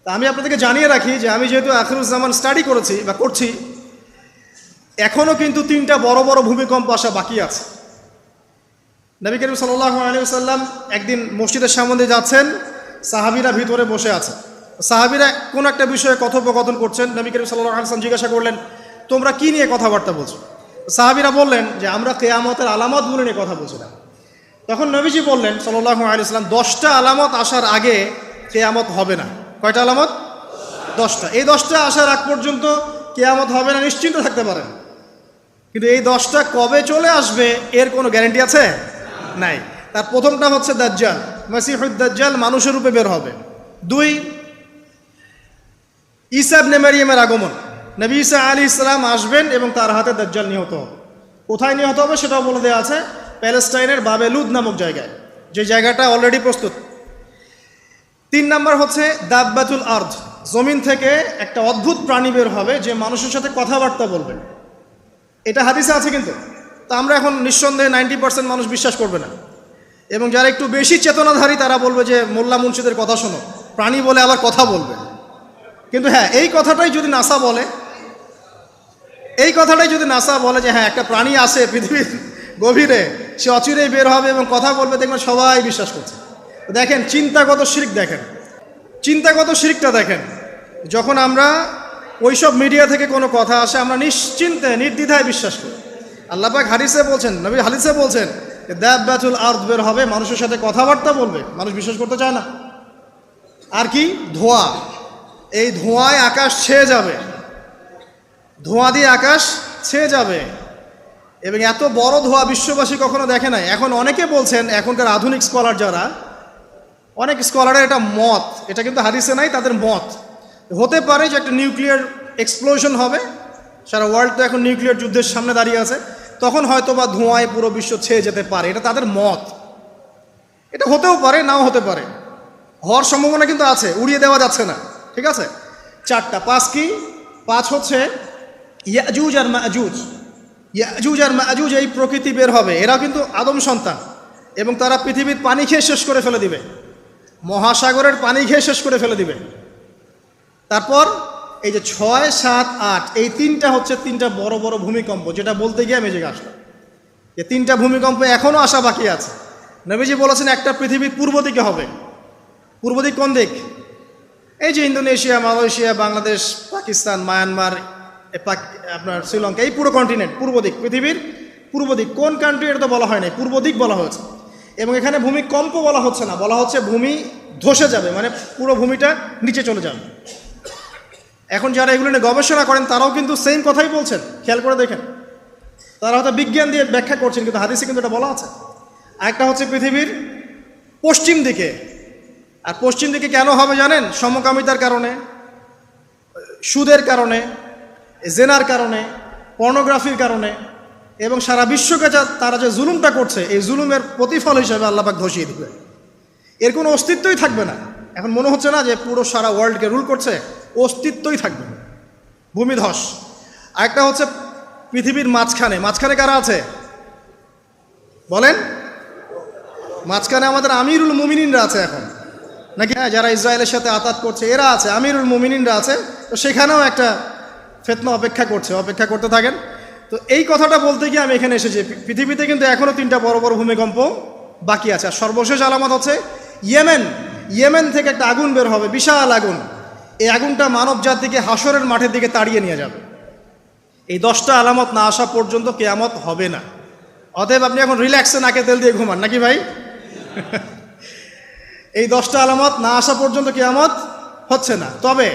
তা আমি আপনাদেরকে জানিয়ে রাখি যে আমি যেহেতু আখিরুজ্জামান স্টাডি করেছি বা করছি, এখনও কিন্তু 3টা বড় বড় ভূমিকম্প আসা বাকি আছে। নবী করিম সাল্লাল্লাহু আলাইহি ওয়াসাল্লাম একদিন মসজিদের সামনে দিয়ে যাচ্ছেন, সাহাবীরা ভিতরে বসে আছে। সাহাবীরা কোনো একটা বিষয়ে কথোপকথন করছেন। নবী করিম সাল্লাল্লাহু আলাইহি ওয়াসাল্লাম জিজ্ঞাসা করলেন, তোমরা কি নিয়ে কথাবার্তা বলছো? সাহাবীরা বললেন যে আমরা কিয়ামতের আলামতগুলো নিয়ে কথা বলছিলাম। তখন নবীজি বললেন সাল্লাল্লাহু আলাইহি ওয়াসাল্লাম, 10টা আলামত আসার আগে কিয়ামত হবে না। কয়টা আলামত? 10টা। এই 10টা আসার আগ পর্যন্ত কিয়ামত হবে না, নিশ্চিন্ত থাকতে পারেন। কিন্তু এই 10টা কবে চলে আসবে এর কোনো গ্যারান্টি আছে? নাই। তার প্রথমটা হচ্ছে দাজ্জাল, মাসিহুদ দাজ্জাল মানুষের রূপে বের হবে। 2, ঈসা ইবনে মারইয়ামের আগমন। নবী ঈসা আলাইহিস সালাম আসবেন এবং তার হাতে দাজ্জাল নিহত হবে। কোথায় নিহত হবে সেটাও বলে দেওয়া আছে, প্যালেস্টাইনের বাবেলুদ নামক জায়গায়, যে জায়গাটা অলরেডি প্রস্তুত। 3 নাম্বার হচ্ছে দাব্বাতুল আরদ, জমিন থেকে একটা অদ্ভুত প্রাণী বের হবে যে মানুষের সাথে কথাবার্তা বলবে। এটা হাদিসে আছে কিন্তু, তা আমরা এখন নিঃসন্দেহে 90% মানুষ বিশ্বাস করবে না। এবং যারা একটু বেশি চেতনাধারী তারা বলবে যে মোল্লা মুন্সিদের কথা শোনো, প্রাণী বলে আবার কথা বলবে। কিন্তু হ্যাঁ, এই কথাটাই যদি নাসা বলে, যে হ্যাঁ একটা প্রাণী আছে পৃথিবীর গভীরে, সে অচিরেই বের হবে এবং কথা বলবে, দেখবেন সবাই বিশ্বাস করছে। দেখেন চিন্তাগত শিরক, চিন্তাগত শিরকটা দেখেন। যখন আমরা ওইসব মিডিয়া থেকে কোনো কথা আসে আমরা নিশ্চিন্তে নির্দ্বিধায় বিশ্বাস করি। আল্লাহ পাক হাদিসে বলছেন, নবী হাদিসে বলছেন দাব্বাতুল আরদ বের হবে, মানুষের সাথে কথাবার্তা বলবে, মানুষ বিশ্বাস করতে চায় না। আর কি? ধোঁয়া, এই ধোঁয়ায় আকাশ ছেয়ে যাবে, ধোঁয়া দিয়ে আকাশ ছেয়ে যাবে। এবং এত বড় ধোঁয়া বিশ্ববাসী কখনো দেখে নাই। এখন অনেকে বলছেন, এখনকার আধুনিক স্কলার যারা, অনেক স্কলারের এটা মত, এটা কিন্তু হাদিসে নাই, তাদের মত হতে পারে যে একটা নিউক্লিয়ার এক্সপ্লোশন হবে। সারা ওয়ার্ল্ড তো এখন নিউক্লিয়ার যুদ্ধের সামনে দাঁড়িয়ে আছে, তখন হয়তো বা ধোঁয়ায় পুরো বিশ্ব ছেয়ে যেতে পারে, এটা তাদের মত। এটা হতেও পারে, নাও হতে পারে, হওয়ার সম্ভাবনা কিন্তু আছে, উড়িয়ে দেওয়া যাচ্ছে না। ঠিক আছে, 4টা। 5 কি? 5 হচ্ছে ইয়াজুজ আর মাজুজ। ইয়াজুজ আর মাজুজ এই প্রকৃতি বের হবে, এরা কিন্তু আদম সন্তান এবং তারা পৃথিবীর পানি খেয়ে শেষ করে ফেলে দিবে, মহাসাগরের পানি খেয়ে শেষ করে ফেলে দিবে। তারপর এই যে 6, 7, 8 এই 3টা হচ্ছে 3টা বড় বড় ভূমিকম্প, যেটা বলতে গিয়ে আমি জেগে আসলাম। এই 3টা ভূমিকম্প এখনও আসা বাকি আছে। নবীজি বলেছেন একটা পৃথিবীর পূর্ব দিকে হবে। পূর্ব দিক কোন দিক? এই যে Indonesia, Malaysia, Bangladesh, Pakistan, Myanmar, আপনার শ্রীলঙ্কা, এই পুরো কন্টিনেন্ট পূর্ব দিক, পৃথিবীর পূর্ব দিক। কোন কান্ট্রি এটা তো বলা হয় নাই, পূর্ব দিক বলা হয়েছে। এবং এখানে ভূমিকম্প বলা হচ্ছে না, বলা হচ্ছে ভূমি ধসে যাবে, মানে পুরো ভূমিটা নিচে চলে যাবে। এখন যারা এগুলো নিয়ে গবেষণা করেন তারাও কিন্তু সেম কথাই বলছেন, খেয়াল করে দেখেন। তারা হয়তো বিজ্ঞান দিয়ে ব্যাখ্যা করছেন, কিন্তু হাদিসে কিন্তু এটা বলা আছে। আরেকটা হচ্ছে পৃথিবীর পশ্চিম দিকে। আর পশ্চিম দিকে কেন হবে জানেন? সমকামিতার কারণে, সুদের কারণে, জেনার কারণে, পর্নোগ্রাফির কারণে, এবং সারা বিশ্বকে তারা যে জুলুমটা করছে, এই জুলুমের প্রতিফল হিসেবে আল্লাহ পাক ধসিয়ে দিবে। এর কোনো অস্তিত্বই থাকবে না। এখন মনে হচ্ছে না যে পুরো সারা ওয়ার্ল্ডকে রুল করছে, অস্তিত্বই থাকবে না, ভূমিধস। আরেকটা হচ্ছে পৃথিবীর মাঝখানে কারা আছে বলেন? মাঝখানে আমাদের আমিরুল মুমিনিনরা আছে এখন, নাকি? হ্যাঁ, যারা ইসরায়েলের সাথে আতাত করছে এরা আছে, আমিরুল মুমিনিনরা আছে। তো সেখানেও একটা ফিতনা অপেক্ষা করতে থাকেন। তো এই কথাটা বলতে গিয়ে আমি এখানে এসেছি। পৃথিবীতে কিন্তু এখনও 3টা বড় বড় ভূমিকম্প বাকি আছে। আর সর্বশেষ আলামত হচ্ছে ইয়েমেন থেকে একটা আগুন বের হবে, বিশাল আগুন। এই আগুনটা মানব জাতিকে হাসরের মাঠের দিকে তাড়িয়ে নিয়ে যাবে। এই 10টা আলামত না আসা পর্যন্ত কিয়ামত হবে না। অতএব আপনি এখন রিল্যাক্সে নাকে তেল দিয়ে ঘুমান, নাকি ভাই? এই 10টা আলামত না আসা পর্যন্ত কিয়ামত হচ্ছে না। তবে